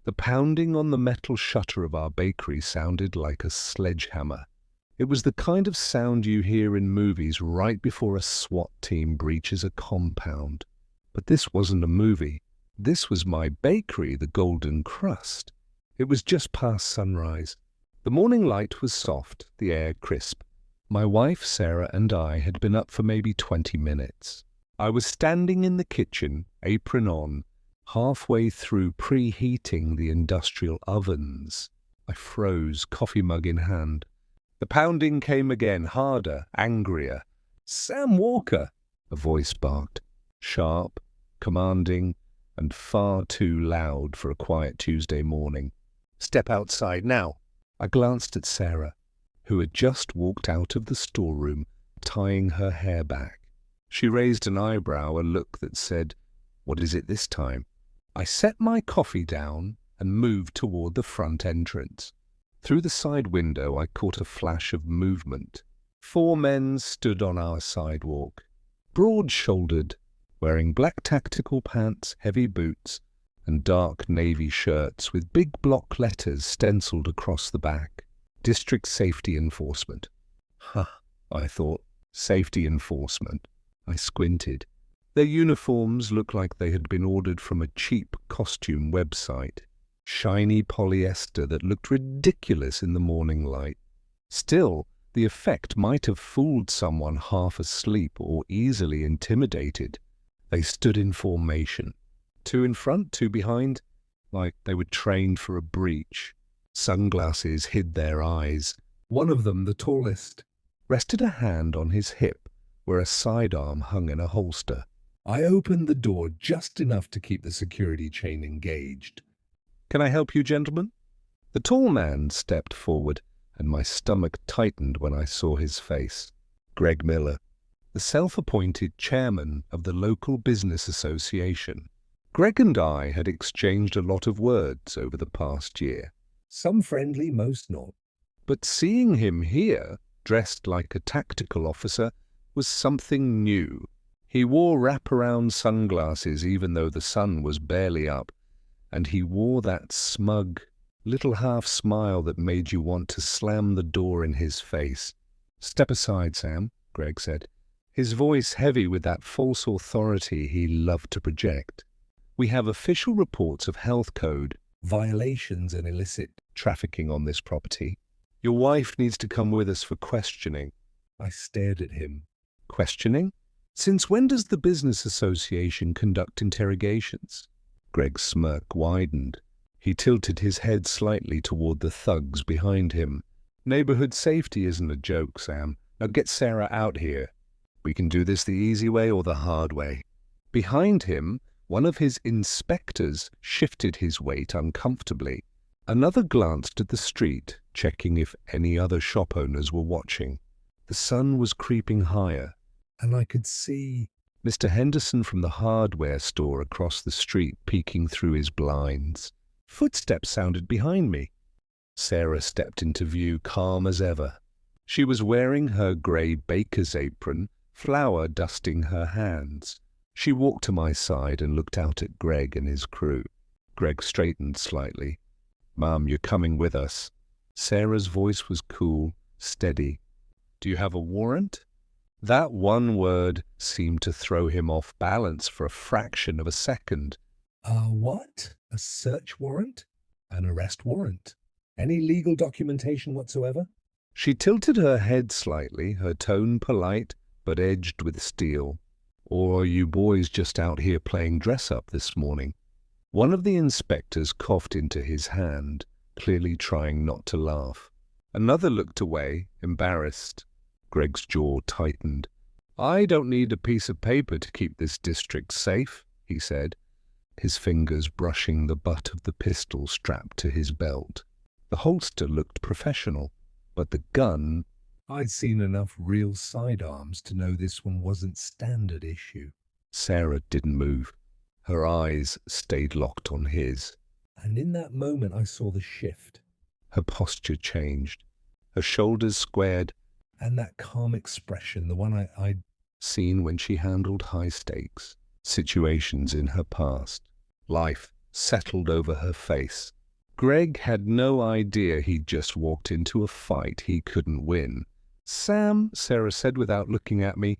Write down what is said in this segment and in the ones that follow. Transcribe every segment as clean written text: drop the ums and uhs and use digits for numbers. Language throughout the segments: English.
The pounding on the metal shutter of our bakery sounded like a sledgehammer. It was the kind of sound you hear in movies right before a SWAT team breaches a compound. But this wasn't a movie. This was my bakery, the Golden Crust. It was just past sunrise. The morning light was soft, the air crisp. My wife, Sarah, and I had been up for maybe 20 minutes. I was standing in the kitchen, apron on, halfway through preheating the industrial ovens. I froze, coffee mug in hand. The pounding came again, harder, angrier. "Sam Walker!" a voice barked. Sharp, commanding, and far too loud for a quiet Tuesday morning. "Step outside now." I glanced at Sarah, who had just walked out of the storeroom, tying her hair back. She raised an eyebrow, a look that said, "What is it this time?" I set my coffee down and moved toward the front entrance. Through the side window I caught a flash of movement. 4 men stood on our sidewalk, broad-shouldered, wearing black tactical pants, heavy boots, and dark navy shirts with big block letters stenciled across the back. District Safety Enforcement. I thought. Safety Enforcement. I squinted. Their uniforms looked like they had been ordered from a cheap costume website. Shiny polyester that looked ridiculous in the morning light. Still, the effect might have fooled someone half asleep or easily intimidated. They stood in formation. 2 in front, 2 behind, like they were trained for a breach. Sunglasses hid their eyes. One of them, the tallest, rested a hand on his hip where a sidearm hung in a holster. I opened the door just enough to keep the security chain engaged. "Can I help you, gentlemen?" The tall man stepped forward, and my stomach tightened when I saw his face. Greg Miller, the self-appointed chairman of the local business association. Greg and I had exchanged a lot of words over the past year. Some friendly, most not. But seeing him here, dressed like a tactical officer, was something new. He wore wraparound sunglasses even though the sun was barely up, and he wore that smug, little half-smile that made you want to slam the door in his face. "Step aside, Sam," Greg said, his voice heavy with that false authority he loved to project. "We have official reports of health code violations and illicit trafficking on this property. Your wife needs to come with us for questioning." I stared at him. "Questioning? Since when does the business association conduct interrogations?" Greg's smirk widened. He tilted his head slightly toward the thugs behind him. "Neighborhood safety isn't a joke, Sam. Now get Sarah out here. We can do this the easy way or the hard way." Behind him, one of his inspectors shifted his weight uncomfortably. Another glanced at the street, checking if any other shop owners were watching. The sun was creeping higher, and I could see Mr. Henderson from the hardware store across the street peeking through his blinds. Footsteps sounded behind me. Sarah stepped into view, calm as ever. She was wearing her grey baker's apron, flour dusting her hands. She walked to my side and looked out at Greg and his crew. Greg straightened slightly. "Ma'am, you're coming with us." Sarah's voice was cool, steady. "Do you have a warrant?" That one word seemed to throw him off balance for a fraction of a second. What? A search warrant? An arrest warrant? Any legal documentation whatsoever?" She tilted her head slightly, her tone polite but edged with steel. "Or are you boys just out here playing dress-up this morning?" One of the inspectors coughed into his hand, clearly trying not to laugh. Another looked away, embarrassed. Greg's jaw tightened. "I don't need a piece of paper to keep this district safe," he said, his fingers brushing the butt of the pistol strapped to his belt. The holster looked professional, but the gun— I'd seen enough real sidearms to know this one wasn't standard issue. Sarah didn't move. Her eyes stayed locked on his. And in that moment I saw the shift. Her posture changed. Her shoulders squared, and that calm expression, the one I'd seen when she handled high-stakes situations in her past. Life settled over her face. Greg had no idea he'd just walked into a fight he couldn't win. "Sam," Sarah said without looking at me,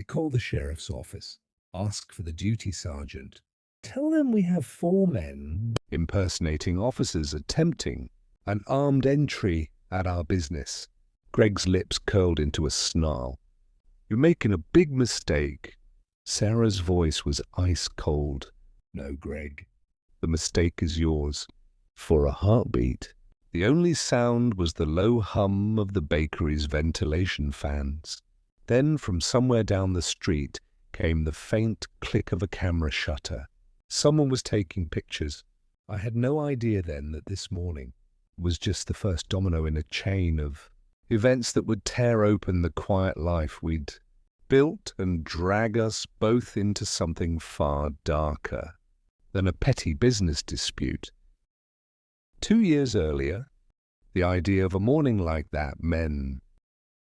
"call the sheriff's office. Ask for the duty sergeant. Tell them we have 4 men impersonating officers attempting an armed entry at our business." Greg's lips curled into a snarl. "You're making a big mistake." Sarah's voice was ice cold. "No, Greg. The mistake is yours." For a heartbeat, the only sound was the low hum of the bakery's ventilation fans. Then from somewhere down the street came the faint click of a camera shutter. Someone was taking pictures. I had no idea then that this morning was just the first domino in a chain of events that would tear open the quiet life we'd built and drag us both into something far darker than a petty business dispute. 2 years earlier, the idea of a morning like that, men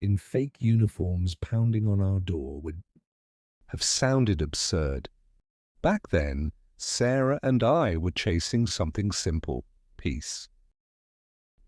in fake uniforms pounding on our door, would have sounded absurd. Back then, Sarah and I were chasing something simple: peace.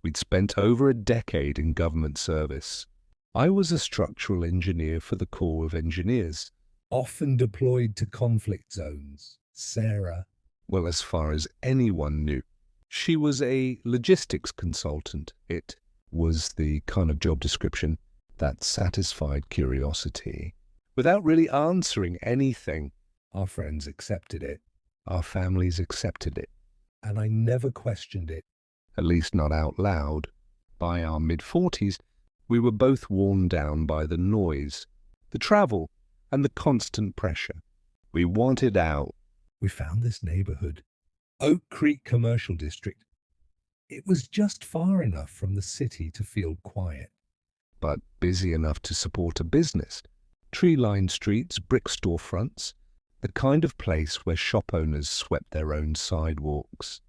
We'd spent over a decade in government service. I was a structural engineer for the Corps of Engineers, often deployed to conflict zones. Sarah, well, as far as anyone knew, she was a logistics consultant. It was the kind of job description that satisfied curiosity. Without really answering anything, our friends accepted it. Our families accepted it. And I never questioned it, at least not out loud. By our mid-40s, we were both worn down by the noise, the travel, and the constant pressure. We wanted out. We found this neighborhood, Oak Creek Commercial District. It was just far enough from the city to feel quiet, but busy enough to support a business. Tree-lined streets, brick storefronts, the kind of place where shop owners swept their own sidewalks.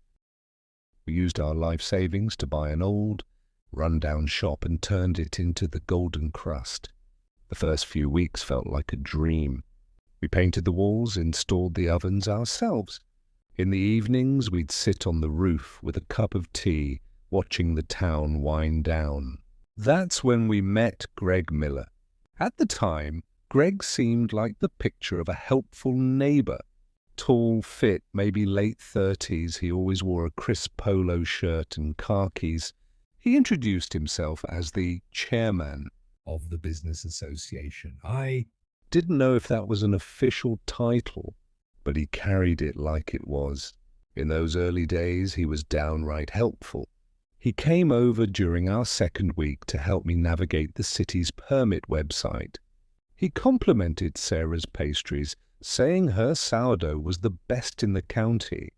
We used our life savings to buy an old, run-down shop and turned it into the Golden Crust. The first few weeks felt like a dream. We painted the walls, installed the ovens ourselves. In the evenings, we'd sit on the roof with a cup of tea, watching the town wind down. That's when we met Greg Miller. At the time, Greg seemed like the picture of a helpful neighbor. Tall, fit, maybe late 30s, he always wore a crisp polo shirt and khakis. He introduced himself as the chairman of the business association. I didn't know if that was an official title, but he carried it like it was. In those early days, he was downright helpful. He came over during our second week to help me navigate the city's permit website. He complimented Sarah's pastries, saying her sourdough was the best in the county.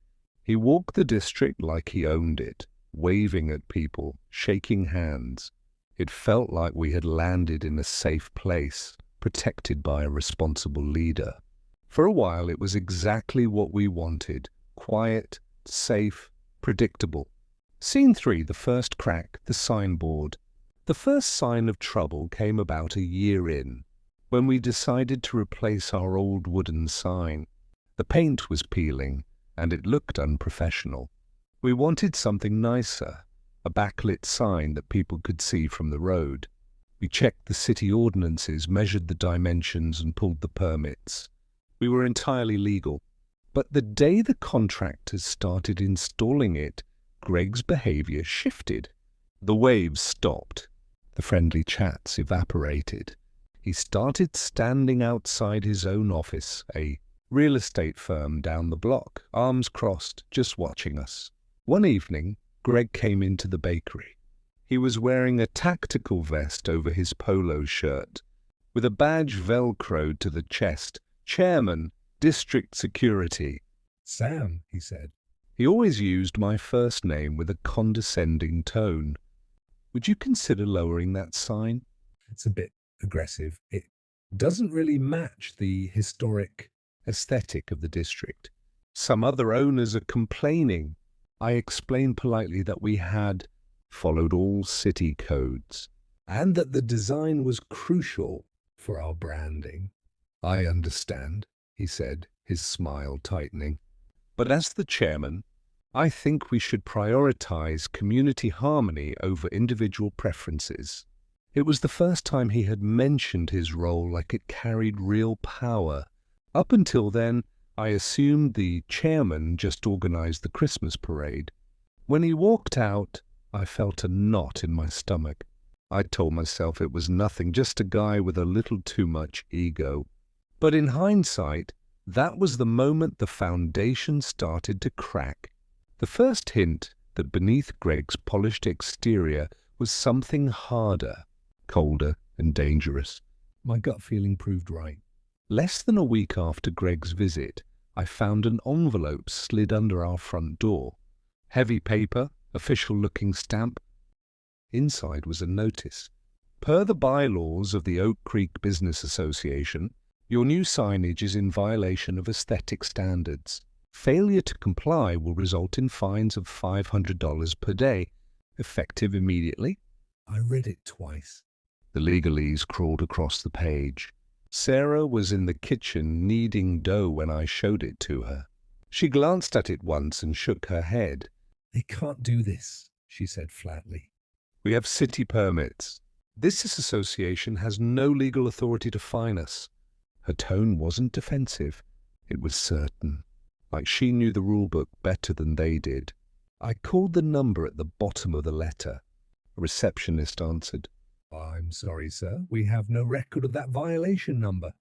He walked the district like he owned it, waving at people, shaking hands. It felt like we had landed in a safe place, protected by a responsible leader. For a while, it was exactly what we wanted: quiet, safe, predictable. Scene 3, the first crack, the signboard. The first sign of trouble came about a year in, when we decided to replace our old wooden sign. The paint was peeling, and it looked unprofessional. We wanted something nicer, a backlit sign that people could see from the road. We checked the city ordinances, measured the dimensions, and pulled the permits. We were entirely legal. But the day the contractors started installing it, Greg's behavior shifted. The waves stopped. The friendly chats evaporated. He started standing outside his own office, a real estate firm down the block, arms crossed, just watching us. One evening, Greg came into the bakery. He was wearing a tactical vest over his polo shirt, with a badge velcroed to the chest. "Chairman, District Security." "Sam," he said. He always used my first name with a condescending tone. "Would you consider lowering that sign? It's a bit aggressive. It doesn't really match the historic aesthetic of the district. Some other owners are complaining." I explained politely that we had followed all city codes, and that the design was crucial for our branding. "I understand," he said, his smile tightening. "But as the chairman, I think we should prioritize community harmony over individual preferences. It was the first time he had mentioned his role like it carried real power. Up until then, I assumed the chairman just organized the Christmas parade. When he walked out, I felt a knot in my stomach. I told myself it was nothing, just a guy with a little too much ego. But in hindsight, that was the moment the foundation started to crack. The first hint that beneath Greg's polished exterior was something harder, colder, and dangerous. My gut feeling proved right. Less than a week after Greg's visit, I found an envelope slid under our front door. Heavy paper, official-looking stamp. Inside was a notice. Per the bylaws of the Oak Creek Business Association, your new signage is in violation of aesthetic standards. Failure to comply will result in fines of $500 per day, effective immediately. I read it twice. The legalese crawled across the page. Sarah was in the kitchen kneading dough when I showed it to her. She glanced at it once and shook her head. "They can't do this," she said flatly. "We have city permits. This association has no legal authority to fine us." Her tone wasn't defensive. It was certain, like she knew the rulebook better than they did. I called the number at the bottom of the letter. A receptionist answered. "I'm sorry, sir. We have no record of that violation number."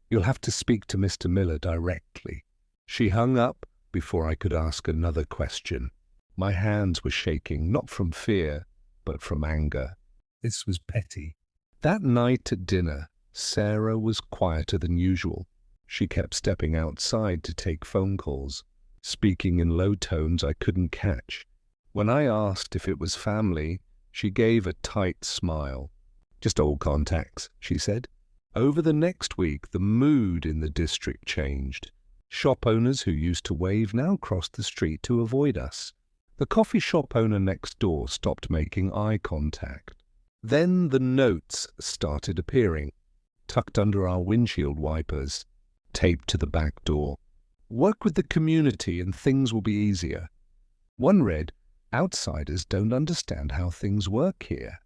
"You'll have to speak to Mr. Miller directly." She hung up before I could ask another question. My hands were shaking, not from fear, but from anger. This was petty. That night at dinner, Sarah was quieter than usual. She kept stepping outside to take phone calls, speaking in low tones I couldn't catch. When I asked if it was family, she gave a tight smile. "Just old contacts," she said. Over the next week, the mood in the district changed. Shop owners who used to wave now crossed the street to avoid us. The coffee shop owner next door stopped making eye contact. Then the notes started appearing, tucked under our windshield wipers, taped to the back door. "Work with the community and things will be easier." One read, "Outsiders don't understand how things work here."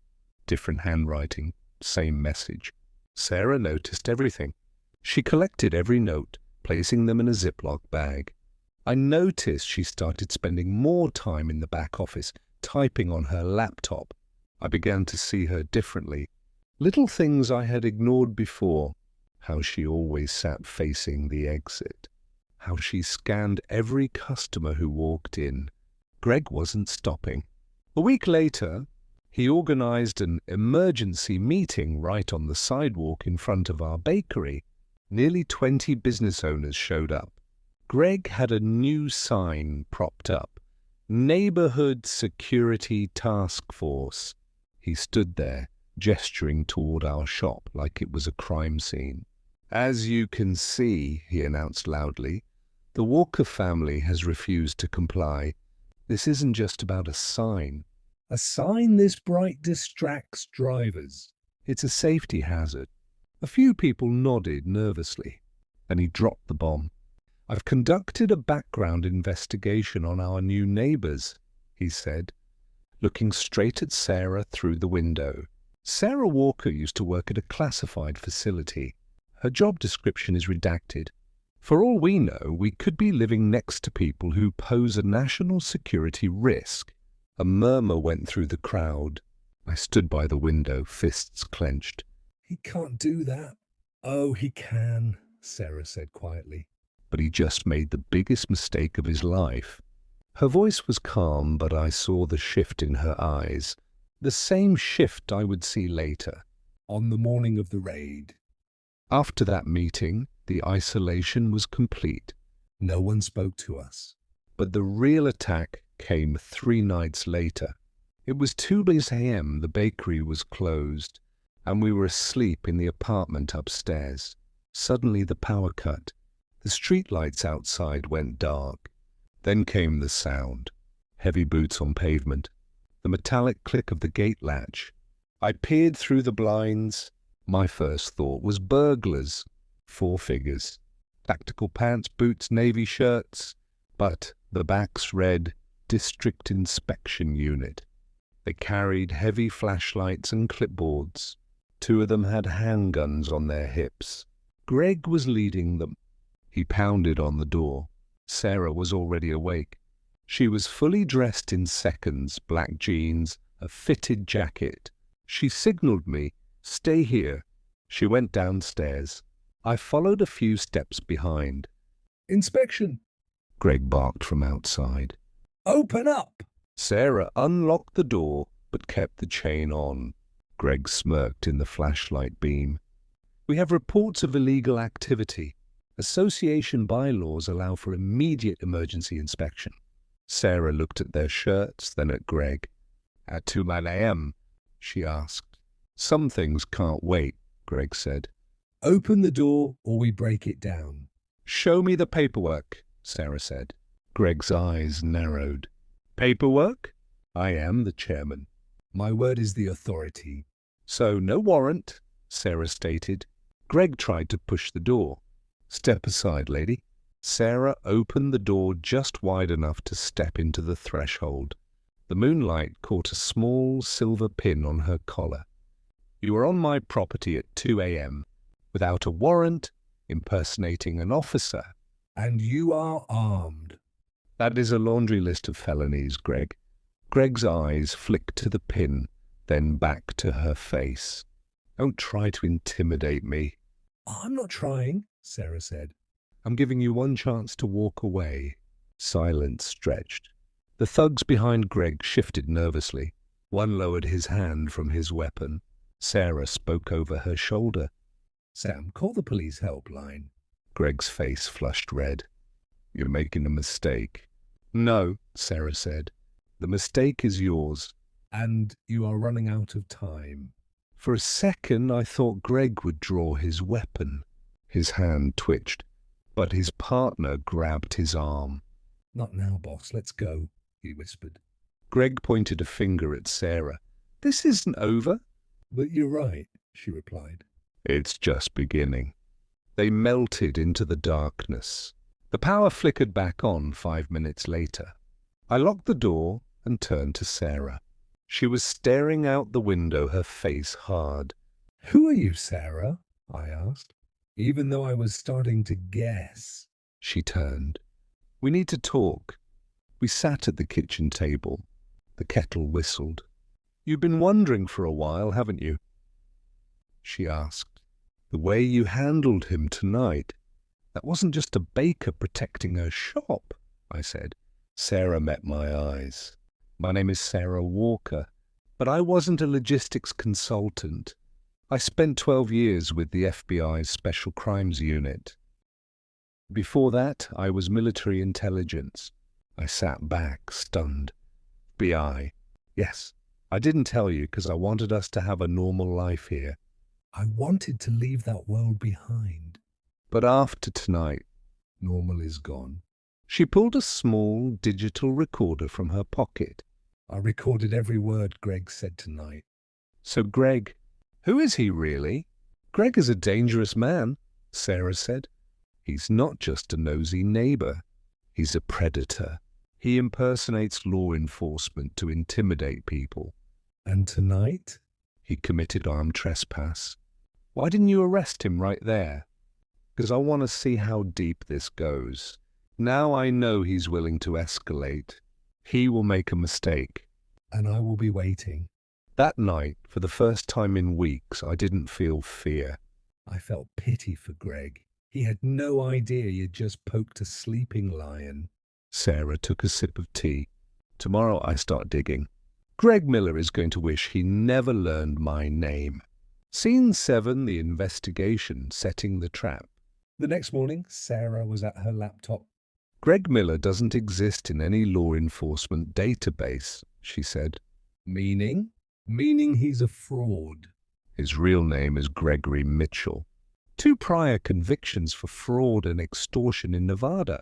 Different handwriting, same message. Sarah noticed everything. She collected every note, placing them in a Ziploc bag. I noticed she started spending more time in the back office, typing on her laptop. I began to see her differently. Little things I had ignored before. How she always sat facing the exit. How she scanned every customer who walked in. Greg wasn't stopping. A week later, he organized an emergency meeting right on the sidewalk in front of our bakery. Nearly 20 business owners showed up. Greg had a new sign propped up. Neighborhood Security Task Force. He stood there, gesturing toward our shop like it was a crime scene. "As you can see," he announced loudly, "the Walker family has refused to comply. This isn't just about a sign. A sign this bright distracts drivers. It's a safety hazard." A few people nodded nervously. Then he dropped the bomb. "I've conducted a background investigation on our new neighbors," he said, looking straight at Sarah through the window. Sarah Walker used to work at a classified facility. Her job description is redacted. For all we know, we could be living next to people who pose a national security risk. A murmur went through the crowd. I stood by the window, fists clenched. "He can't do that." "Oh, he can," Sarah said quietly. "But he just made the biggest mistake of his life." Her voice was calm, but I saw the shift in her eyes. The same shift I would see later, on the morning of the raid. After that meeting, the isolation was complete. No one spoke to us. But the real attack came 3 nights later. It was 2 a.m. The bakery was closed, and we were asleep in the apartment upstairs. Suddenly the power cut. The streetlights outside went dark. Then came the sound. Heavy boots on pavement. The metallic click of the gate latch. I peered through the blinds. My first thought was burglars. 4 figures. Tactical pants, boots, navy shirts. But the backs read, District Inspection Unit. They carried heavy flashlights and clipboards. 2 of them had handguns on their hips. Greg was leading them. He pounded on the door. Sarah was already awake. She was fully dressed in seconds, black jeans, a fitted jacket. She signaled me, "Stay here." She went downstairs. I followed a few steps behind. "Inspection!" Greg barked from outside. "Open up!" Sarah unlocked the door, but kept the chain on. Greg smirked in the flashlight beam. "We have reports of illegal activity. Association bylaws allow for immediate emergency inspection." Sarah looked at their shirts, then at Greg. "At 2 a.m., she asked. "Some things can't wait," Greg said. "Open the door or we break it down." "Show me the paperwork," Sarah said. Greg's eyes narrowed. "Paperwork? I am the chairman." "My word is the authority." "So no warrant," Sarah stated. Greg tried to push the door. "Step aside, lady." Sarah opened the door just wide enough to step into the threshold. The moonlight caught a small silver pin on her collar. "You are on my property at 2 a.m., without a warrant, impersonating an officer." "And you are armed." "That is a laundry list of felonies, Greg." Greg's eyes flicked to the pin, then back to her face. "Don't try to intimidate me." "I'm not trying," Sarah said. "I'm giving you one chance to walk away." Silence stretched. The thugs behind Greg shifted nervously. One lowered his hand from his weapon. Sarah spoke over her shoulder. "Sam, call the police helpline." Greg's face flushed red. "You're making a mistake." "No," Sarah said. "The mistake is yours." "And you are running out of time." For a second, I thought Greg would draw his weapon. His hand twitched, but his partner grabbed his arm. "Not now, boss. Let's go," he whispered. Greg pointed a finger at Sarah. "This isn't over." "But you're right," she replied. "It's just beginning." They melted into the darkness. The power flickered back on 5 minutes later. I locked the door and turned to Sarah. She was staring out the window, her face hard. "Who are you, Sarah?" I asked, even though I was starting to guess. She turned. "We need to talk." We sat at the kitchen table. The kettle whistled. "You've been wondering for a while, haven't you?" she asked. "The way you handled him tonight. That wasn't just a baker protecting her shop," I said. Sarah met my eyes. "My name is Sarah Walker, but I wasn't a logistics consultant. I spent 12 years with the FBI's Special Crimes Unit. Before that, I was military intelligence." I sat back, stunned. "FBI? Yes. I didn't tell you because I wanted us to have a normal life here." "I wanted to leave that world behind." "But after tonight, "Normal is gone." She pulled a small digital recorder from her pocket. "I recorded every word Greg said tonight." "So Greg, who is he really?" "Greg is a dangerous man," Sarah said. "He's not just a nosy neighbor. He's a predator. He impersonates law enforcement to intimidate people." "And tonight?" "He committed armed trespass." "Why didn't you arrest him right there?" "Because I want to see how deep this goes. Now I know he's willing to escalate. He will make a mistake." "And I will be waiting." That night, for the first time in weeks, I didn't feel fear. I felt pity for Greg. He had no idea you'd just poked a sleeping lion. Sarah took a sip of tea. "Tomorrow I start digging. Greg Miller is going to wish he never learned my name." Scene 7, the investigation, setting the trap. The next morning, Sarah was at her laptop. "Greg Miller doesn't exist in any law enforcement database," she said. "Meaning?" "Meaning he's a fraud." "His real name is Gregory Mitchell. 2 prior convictions for fraud and extortion in Nevada."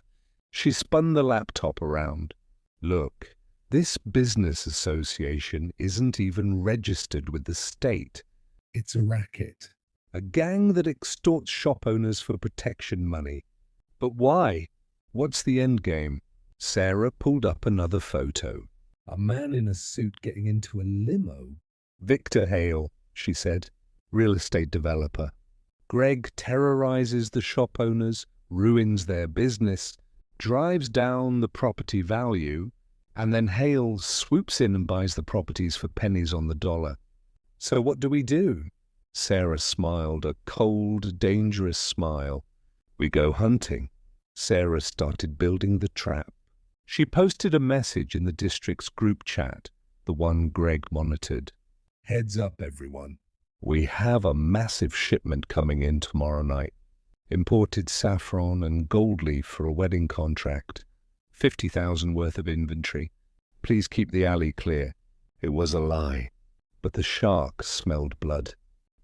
She spun the laptop around. "Look, this business association isn't even registered with the state. It's a racket. A gang that extorts shop owners for protection money. But why? What's the end game?" Sarah pulled up another photo. A man in a suit getting into a limo. Victor Hale, she said, real estate developer. Greg terrorizes the shop owners, ruins their business, drives down the property value, and then Hale swoops in and buys the properties for pennies on the dollar. So what do we do? Sarah smiled, a cold, dangerous smile. We go hunting. Sarah started building the trap. She posted a message in the district's group chat, the one Greg monitored. Heads up, everyone. We have a massive shipment coming in tomorrow night. Imported saffron and gold leaf for a wedding contract. 50,000 worth of inventory. Please keep the alley clear. It was a lie. But the shark smelled blood.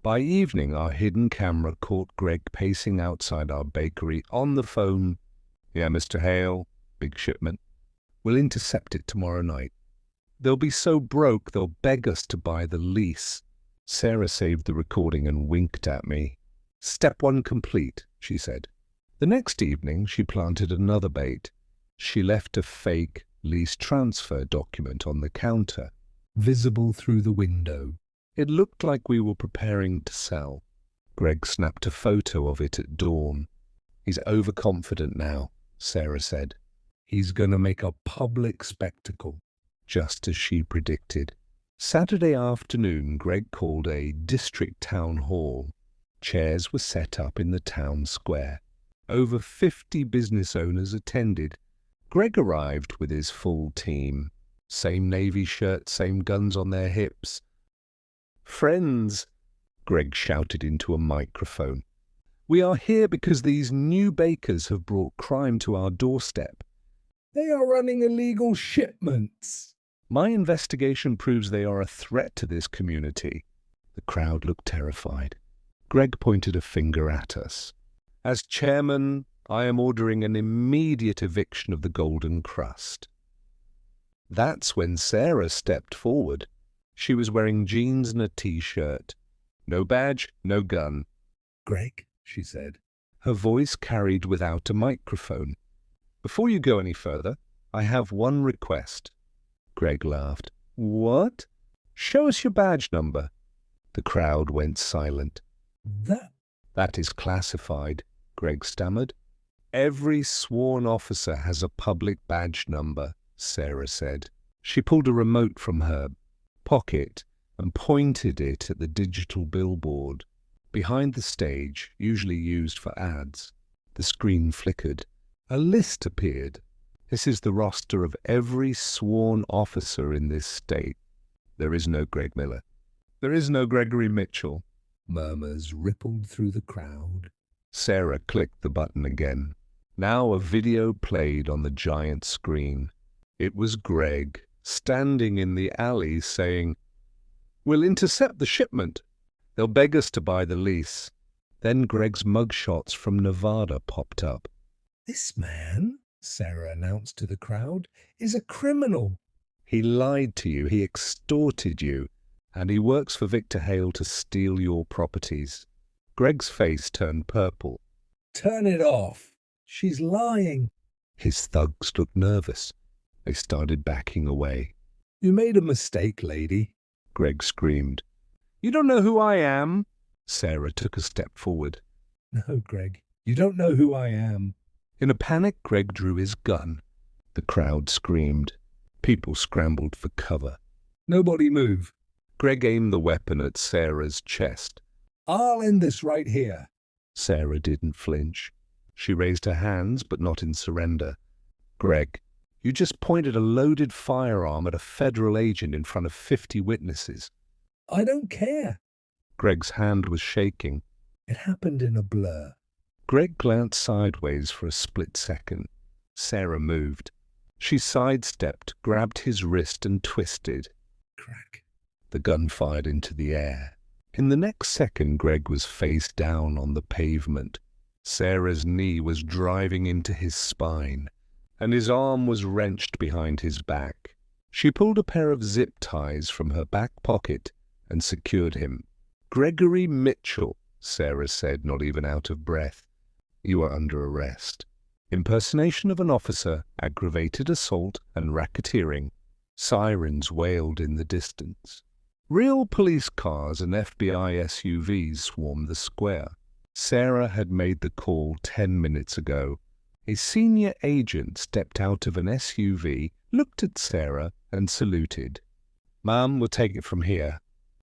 By evening, our hidden camera caught Greg pacing outside our bakery on the phone. Yeah, Mr. Hale, big shipment. We'll intercept it tomorrow night. They'll be so broke they'll beg us to buy the lease. Sarah saved the recording and winked at me. Step one complete, she said. The next evening, she planted another bait. She left a fake lease transfer document on the counter, Visible through the window. It looked like we were preparing to sell. Greg snapped a photo of it at dawn. He's overconfident now, Sarah said. He's going to make a public spectacle. Just as she predicted. Saturday afternoon, Greg called a district town hall. Chairs were set up in the town square. Over 50 business owners attended. Greg arrived with his full team. Same navy shirt, same guns on their hips. Friends, Greg shouted into a microphone. We are here because these new bakers have brought crime to our doorstep. They are running illegal shipments. My investigation proves they are a threat to this community. The crowd looked terrified. Greg pointed a finger at us. As chairman, I am ordering an immediate eviction of the Golden Crust. That's when Sarah stepped forward. She was wearing jeans and a t-shirt. No badge, no gun. Greg, she said. Her voice carried without a microphone. Before you go any further, I have one request. Greg laughed. What? Show us your badge number. The crowd went silent. That is classified, Greg stammered. Every sworn officer has a public badge number, Sarah said. She pulled a remote from her pocket and pointed it at the digital billboard. Behind the stage, usually used for ads, the screen flickered. A list appeared. This is the roster of every sworn officer in this state. There is no Greg Miller. There is no Gregory Mitchell. Murmurs rippled through the crowd. Sarah clicked the button again. Now a video played on the giant screen. It was Greg, standing in the alley saying, "We'll intercept the shipment. They'll beg us to buy the lease." Then Greg's mugshots from Nevada popped up. This man, Sarah announced to the crowd, is a criminal. He lied to you, he extorted you, and he works for Victor Hale to steal your properties. Greg's face turned purple. Turn it off. She's lying. His thugs looked nervous. They started backing away. You made a mistake, lady, Greg screamed. You don't know who I am? Sarah took a step forward. No, Greg, you don't know who I am. In a panic, Greg drew his gun. The crowd screamed. People scrambled for cover. Nobody move. Greg aimed the weapon at Sarah's chest. I'll end this right here. Sarah didn't flinch. She raised her hands, but not in surrender. Greg, you just pointed a loaded firearm at a federal agent in front of 50 witnesses. I don't care. Greg's hand was shaking. It happened in a blur. Greg glanced sideways for a split second. Sarah moved. She sidestepped, grabbed his wrist and twisted. Crack. The gun fired into the air. In the next second, Greg was face down on the pavement. Sarah's knee was driving into his spine, and his arm was wrenched behind his back. She pulled a pair of zip ties from her back pocket and secured him. Gregory Mitchell, Sarah said, not even out of breath. You are under arrest. Impersonation of an officer, aggravated assault, and racketeering. Sirens wailed in the distance. Real police cars and FBI SUVs swarmed the square. Sarah had made the call 10 minutes ago. A senior agent stepped out of an SUV, looked at Sarah, and saluted. "Ma'am, we'll take it from here."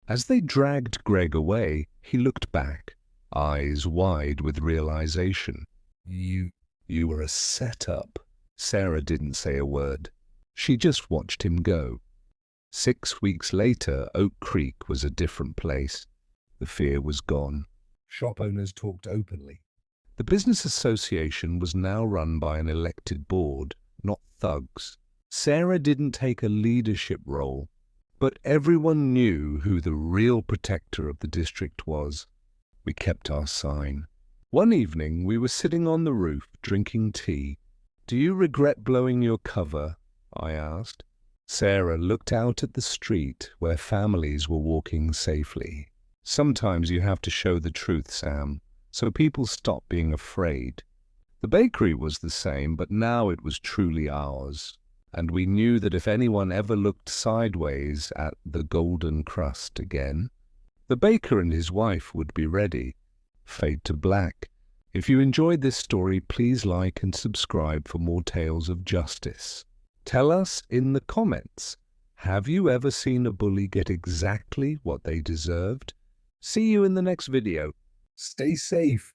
As they dragged Greg away, he looked back, eyes wide with realization. You were a setup." Sarah didn't say a word. She just watched him go. 6 weeks later, Oak Creek was a different place. The fear was gone. Shop owners talked openly. The business association was now run by an elected board, not thugs. Sarah didn't take a leadership role, but everyone knew who the real protector of the district was. We kept our sign. One evening, we were sitting on the roof, drinking tea. "Do you regret blowing your cover?" I asked. Sarah looked out at the street where families were walking safely. "Sometimes you have to show the truth, Sam, so people stop being afraid." The bakery was the same, but now it was truly ours. And we knew that if anyone ever looked sideways at the golden crust again, the baker and his wife would be ready. Fade to black. If you enjoyed this story, please like and subscribe for more tales of justice. Tell us in the comments, have you ever seen a bully get exactly what they deserved? See you in the next video. Stay safe.